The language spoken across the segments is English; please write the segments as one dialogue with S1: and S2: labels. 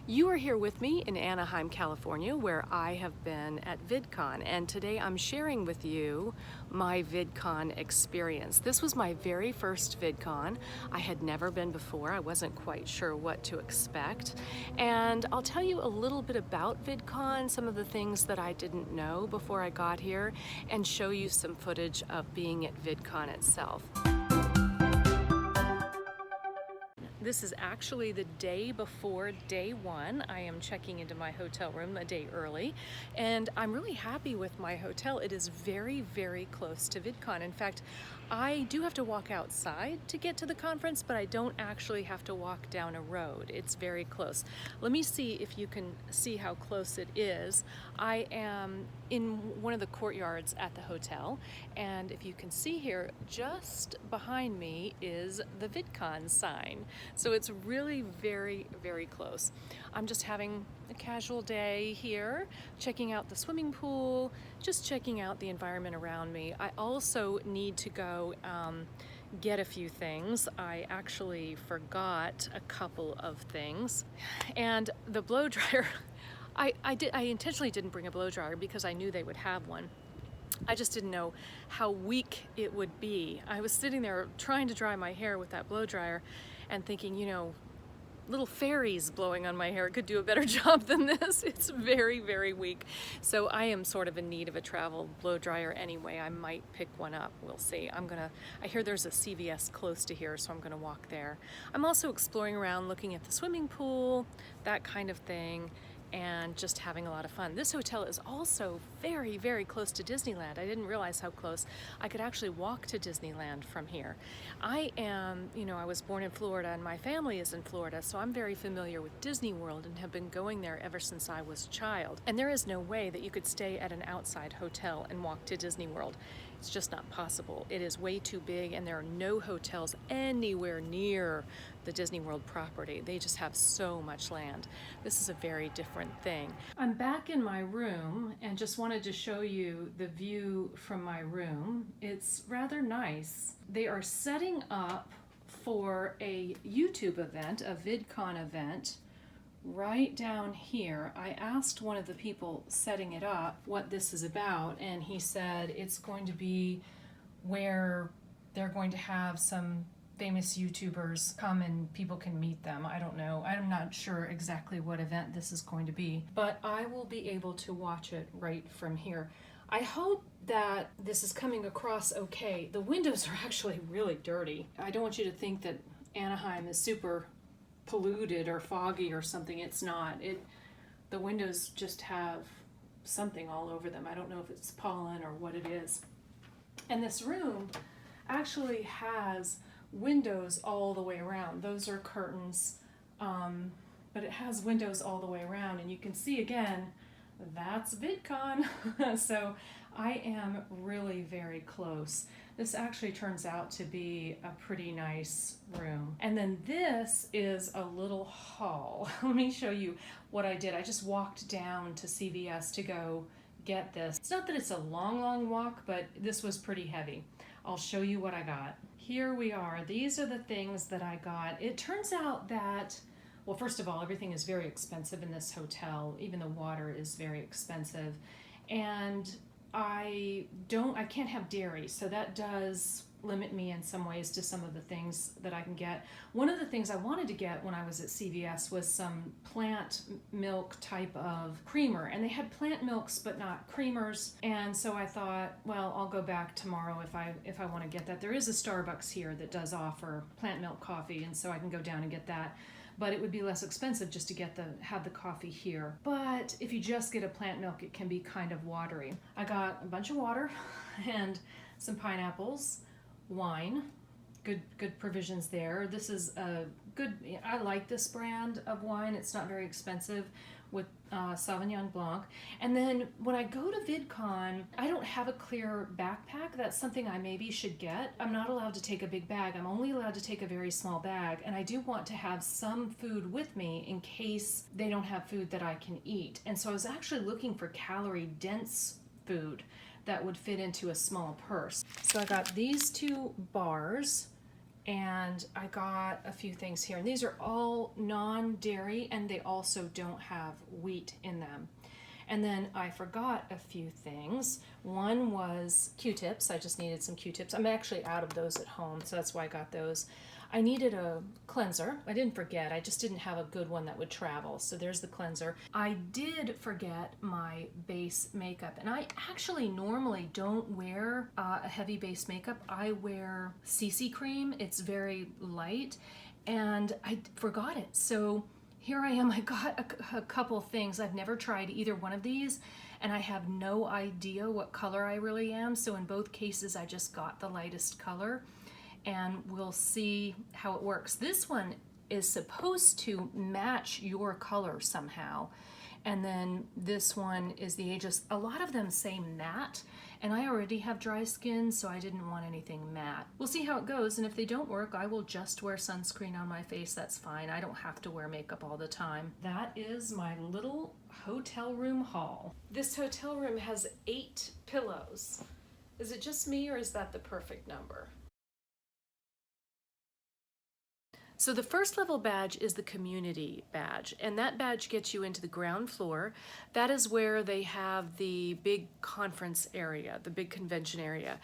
S1: You are here with me in Anaheim, California, where I have been at VidCon, and today I'm sharing with you my VidCon experience. This was my very first VidCon. I had never been before. I wasn't quite sure what to expect, and I'll tell you a little bit about VidCon, some of the things that I didn't know before I got here, and show you some footage of being at VidCon itself. This is actually the day before day one. I am checking into my hotel room a day early, and I'm really happy with my hotel. It is very, very close to VidCon. In fact, I do have to walk outside to get to the conference, but I don't actually have to walk down a road. It's very close. Let me see if you can see how close it is. I am in one of the courtyards at the hotel, and if you can see here, just behind me is the VidCon sign. So it's really very, very close. I'm just having a casual day here, checking out the swimming pool, just checking out the environment around me. I also need to go get a few things. I actually forgot a couple of things. And the blow dryer, I intentionally didn't bring a blow dryer because I knew they would have one. I just didn't know how weak it would be. I was sitting there trying to dry my hair with that blow dryer and thinking, you know, little fairies blowing on my hair could do a better job than this. It's very, very weak. So I am sort of in need of a travel blow dryer anyway. I might pick one up. We'll see. I hear there's a CVS close to here, so I'm gonna walk there. I'm also exploring around, looking at the swimming pool, that kind of thing, and just having a lot of fun. This hotel is also very, very close to Disneyland. I didn't realize how close. I could actually walk to Disneyland from here. I was born in Florida and my family is in Florida, so I'm very familiar with Disney World and have been going there ever since I was a child. And there is no way that you could stay at an outside hotel and walk to Disney World. It's just not possible. It is way too big, and there are no hotels anywhere near the Disney World property. They just have so much land. This is a very different thing. I'm back in my room and just wanted to show you the view from my room. It's rather nice. They are setting up for a YouTube event, a VidCon event, right down here. I asked one of the people setting it up what this is about, and he said it's going to be where they're going to have some famous YouTubers come and people can meet them. I don't know. I'm not sure exactly what event this is going to be, but I will be able to watch it right from here. I hope that this is coming across okay. The windows are actually really dirty. I don't want you to think that Anaheim is super polluted or foggy or something. It's not. The windows just have something all over them. I don't know if it's pollen or what it is. And this room actually has windows all the way around. Those are curtains, but it has windows all the way around, and you can see again, that's VidCon. So I am really very close. This actually turns out to be a pretty nice room. And then this is a little haul. Let me show you what I did. I just walked down to CVS to go get this. It's not that it's a long, long walk, but this was pretty heavy. I'll show you what I got. Here we are. These are the things that I got. It turns out that, well, first of all, everything is very expensive in this hotel. Even the water is very expensive. And I can't have dairy, so that does limit me in some ways to some of the things that I can get. One of the things I wanted to get when I was at CVS was some plant milk type of creamer, and they had plant milks but not creamers, and so I thought, well, I'll go back tomorrow if I want to get that. There is a Starbucks here that does offer plant milk coffee, and so I can go down and get that. But it would be less expensive just to have the coffee here. But if you just get a plant milk, it can be kind of watery. I got a bunch of water and some pineapples, wine, good provisions there. This is a good, I like this brand of wine. It's not very expensive, with Sauvignon Blanc. And then when I go to VidCon, I don't have a clear backpack. That's something I maybe should get. I'm not allowed to take a big bag. I'm only allowed to take a very small bag, and I do want to have some food with me in case they don't have food that I can eat. And so I was actually looking for calorie-dense food that would fit into a small purse. So I got these two bars, and I got a few things here. And these are all non-dairy, and they also don't have wheat in them. And then I forgot a few things. One was Q-tips. I just needed some Q-tips. I'm actually out of those at home, so that's why I got those. I needed a cleanser. I didn't forget, I just didn't have a good one that would travel. So there's the cleanser. I did forget my base makeup, and I actually normally don't wear a heavy base makeup. I wear CC cream. It's very light, and I forgot it. So here I am. I got a couple things. I've never tried either one of these, and I have no idea what color I really am. So in both cases, I just got the lightest color, and we'll see how it works. This one is supposed to match your color somehow. And then this one is the Aegis. A lot of them say matte, and I already have dry skin, so I didn't want anything matte. We'll see how it goes, and if they don't work, I will just wear sunscreen on my face. That's fine. I don't have to wear makeup all the time. That is my little hotel room haul. This hotel room has 8 pillows. Is it just me, or is that the perfect number? So the first level badge is the community badge, and that badge gets you into the ground floor. That is where they have the big conference area, the big convention area.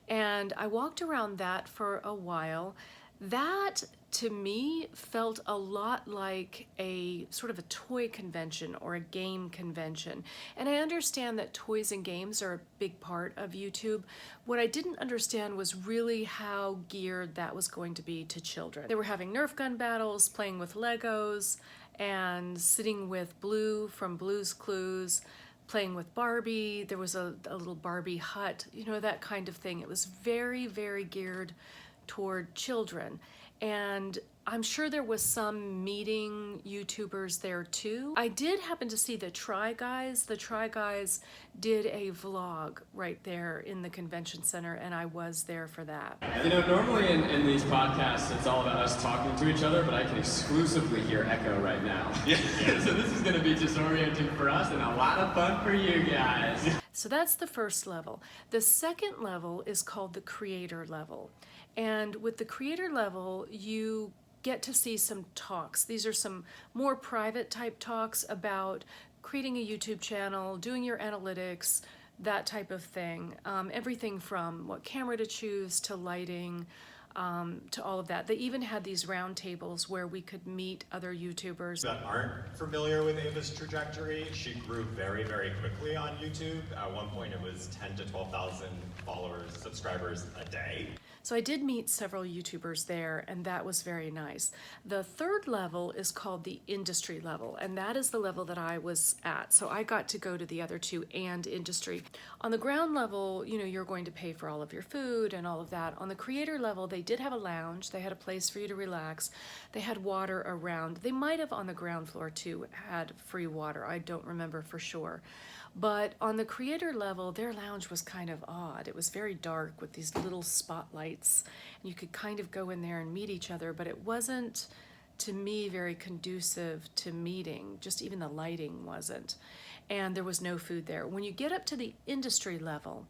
S1: And I walked around that for a while. That, to me, felt a lot like a sort of a toy convention or a game convention. And I understand that toys and games are a big part of YouTube. What I didn't understand was really how geared that was going to be to children. They were having Nerf gun battles, playing with Legos, and sitting with Blue from Blue's Clues, playing with Barbie. There was a little Barbie hut, you know, that kind of thing. It was very, very geared toward children. And I'm sure there was some meeting YouTubers there too. I did happen to see the Try Guys. The Try Guys did a vlog right there in the convention center, and I was there for that.
S2: You know, normally in these podcasts, it's all about us talking to each other, but I can exclusively hear echo right now. Yeah. So this is gonna be disorienting for us and a lot of fun for you guys.
S1: So that's the first level. The second level is called the creator level. And with the creator level, you get to see some talks. These are some more private type talks about creating a YouTube channel, doing your analytics, that type of thing. Everything from what camera to choose to lighting, to all of that. They even had these round tables where we could meet other YouTubers.
S3: That aren't familiar with Ava's trajectory, she grew very, very quickly on YouTube. At one point it was 10 to 12,000 followers, subscribers a day.
S1: So I did meet several YouTubers there, and that was very nice. The third level is called the industry level, and that is the level that I was at. So I got to go to the other two and industry. On the ground level, you know, you're going to pay for all of your food and all of that. On the creator level, they did have a lounge. They had a place for you to relax. They had water around. They might have on the ground floor too had free water. I don't remember for sure. But on the creator level, their lounge was kind of odd. It was very dark with these little spotlights, and you could kind of go in there and meet each other, but it wasn't, to me, very conducive to meeting. Just even the lighting wasn't. And there was no food there. When you get up to the industry level,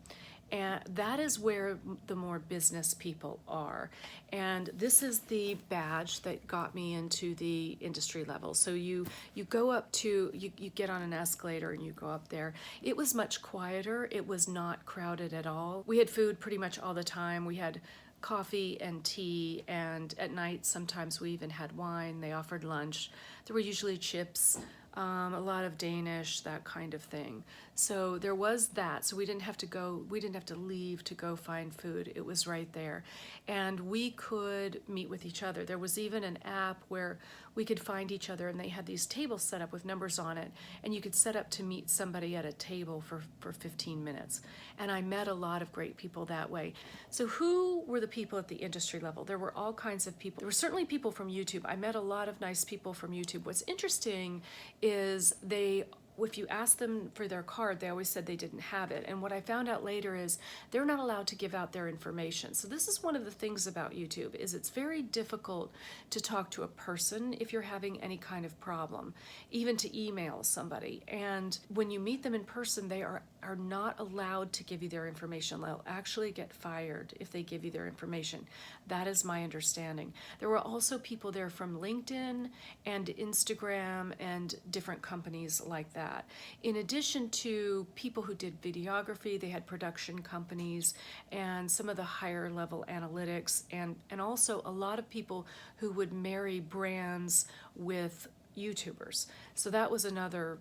S1: and that is where the more business people are. And this is the badge that got me into the industry level. So you go up to, you get on an escalator and you go up there. It was much quieter. It was not crowded at all. We had food pretty much all the time. We had coffee and tea, and at night sometimes we even had wine. They offered lunch. There were usually chips, a lot of Danish, that kind of thing. So there was that. So we didn't have to leave to go find food. It was right there. And we could meet with each other. There was even an app where we could find each other, and they had these tables set up with numbers on it, and you could set up to meet somebody at a table for 15 minutes. And I met a lot of great people that way. So who were the people at the industry level? There were all kinds of people. There were certainly people from YouTube. I met a lot of nice people from YouTube. What's interesting is they if you ask them for their card, they always said they didn't have it. And what I found out later is they're not allowed to give out their information. So this is one of the things about YouTube, is it's very difficult to talk to a person if you're having any kind of problem, even to email somebody. And when you meet them in person, they are not allowed to give you their information. They'll actually get fired if they give you their information. That is my understanding. There were also people there from LinkedIn and Instagram and different companies like that. In addition to people who did videography, they had production companies and some of the higher level analytics, and also a lot of people who would marry brands with YouTubers. So that was another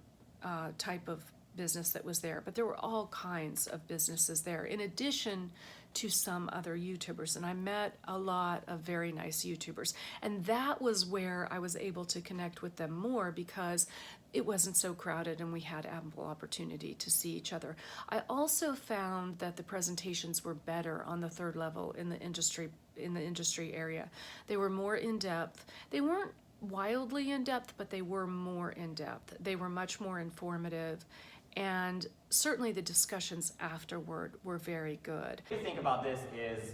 S1: type of business that was there, but there were all kinds of businesses there in addition to some other YouTubers, and I met a lot of very nice YouTubers, and that was where I was able to connect with them more because it wasn't so crowded and we had ample opportunity to see each other. I also found that the presentations were better on the third level in the industry area. They were more in depth. They weren't wildly in depth, but they were more in depth. They were much more informative. And certainly the discussions afterward were very good.
S4: What I think about this is,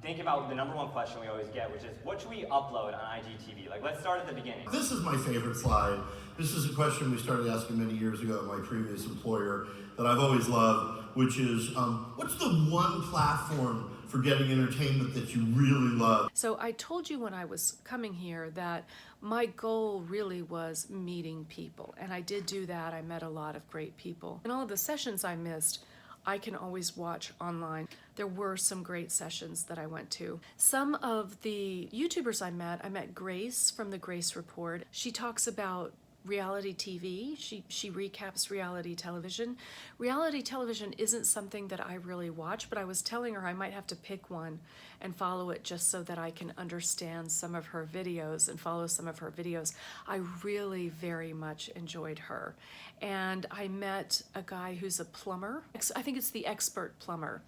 S4: think about the number one question we always get, which is, what should we upload on IGTV? Like, let's start at the beginning.
S5: This is my favorite slide. This is a question we started asking many years ago at my previous employer that I've always loved, which is, what's the one platform for getting entertainment that you really love?
S1: So I told you when I was coming here that my goal really was meeting people, and I did do that. I met a lot of great people. And all of the sessions I missed, I can always watch online. There were some great sessions that I went to. Some of the YouTubers I met Grace from the Grace Report. She talks about reality TV. She recaps reality television. Reality television isn't something that I really watch, but I was telling her I might have to pick one and follow it just so that I can understand some of her videos and follow some of her videos. I really very much enjoyed her. And I met a guy who's a plumber. I think it's the Expert Plumber.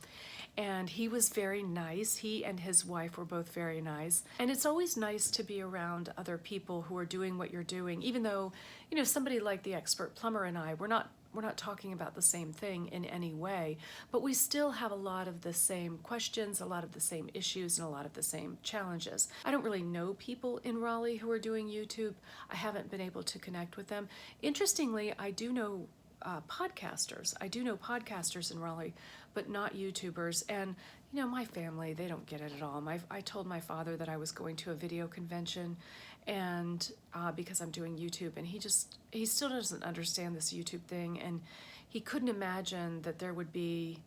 S1: And he was very nice. He and his wife were both very nice. And it's always nice to be around other people who are doing what you're doing, even though, you know, somebody like the Expert Plumber and I, we're not talking about the same thing in any way, but we still have a lot of the same questions, a lot of the same issues, and a lot of the same challenges. I don't really know people in Raleigh who are doing YouTube. I haven't been able to connect with them. Interestingly, I do know podcasters. I do know podcasters in Raleigh, but not YouTubers. And you know, my family, they don't get it at all. I told my father that I was going to a video convention, and because I'm doing YouTube, and he still doesn't understand this YouTube thing, and he couldn't imagine that there would be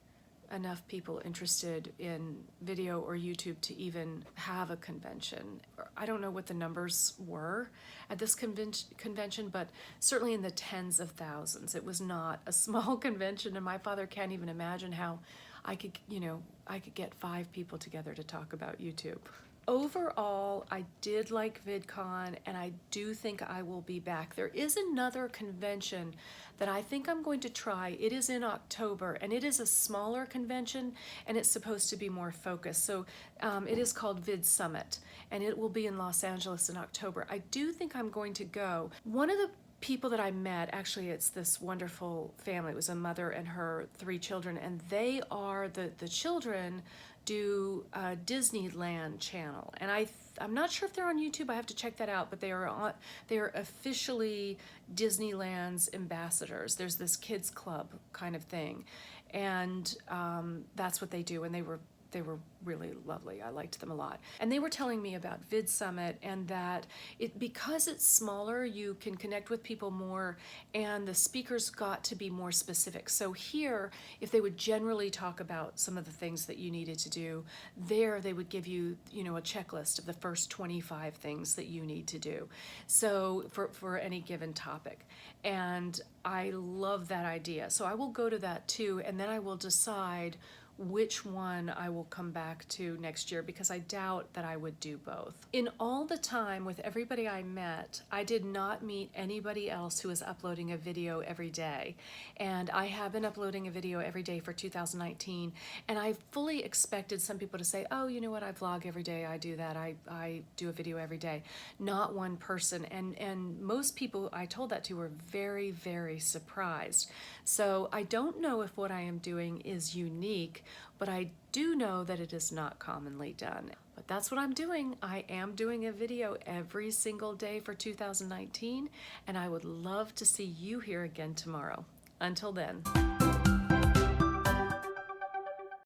S1: enough people interested in video or YouTube to even have a convention. I don't know what the numbers were at this convention, but certainly in the tens of thousands. It was not a small convention, and my father can't even imagine how I could get 5 people together to talk about YouTube. Overall, I did like VidCon, and I do think I will be back. There is another convention that I think I'm going to try. It is in October, and it is a smaller convention, and it's supposed to be more focused. So it is called VidSummit, and it will be in Los Angeles in October. I do think I'm going to go. One of the people that I met, actually it's this wonderful family. It was a mother and her 3 children, and they are, the children do a Disneyland channel, and I'm not sure if they're on YouTube. I have to check that out, but they are officially Disneyland's ambassadors. There's this kids club kind of thing, and that's what they do, and they were really lovely. I liked them a lot. And they were telling me about VidSummit, and that because it's smaller, you can connect with people more, and the speakers got to be more specific. So here, if they would generally talk about some of the things that you needed to do, there they would give you, a checklist of the first 25 things that you need to do. So for any given topic. And I love that idea. So I will go to that too, and then I will decide which one I will come back to next year, because I doubt that I would do both. In all the time with everybody I met, I did not meet anybody else who is uploading a video every day. And I have been uploading a video every day for 2019, and I fully expected some people to say, oh, you know what, I vlog every day, I do that, I do a video every day. Not one person, and most people I told that to were very, very surprised. So I don't know if what I am doing is unique, but I do know that it is not commonly done. But that's what I'm doing. I am doing a video every single day for 2019, and I would love to see you here again tomorrow. Until then.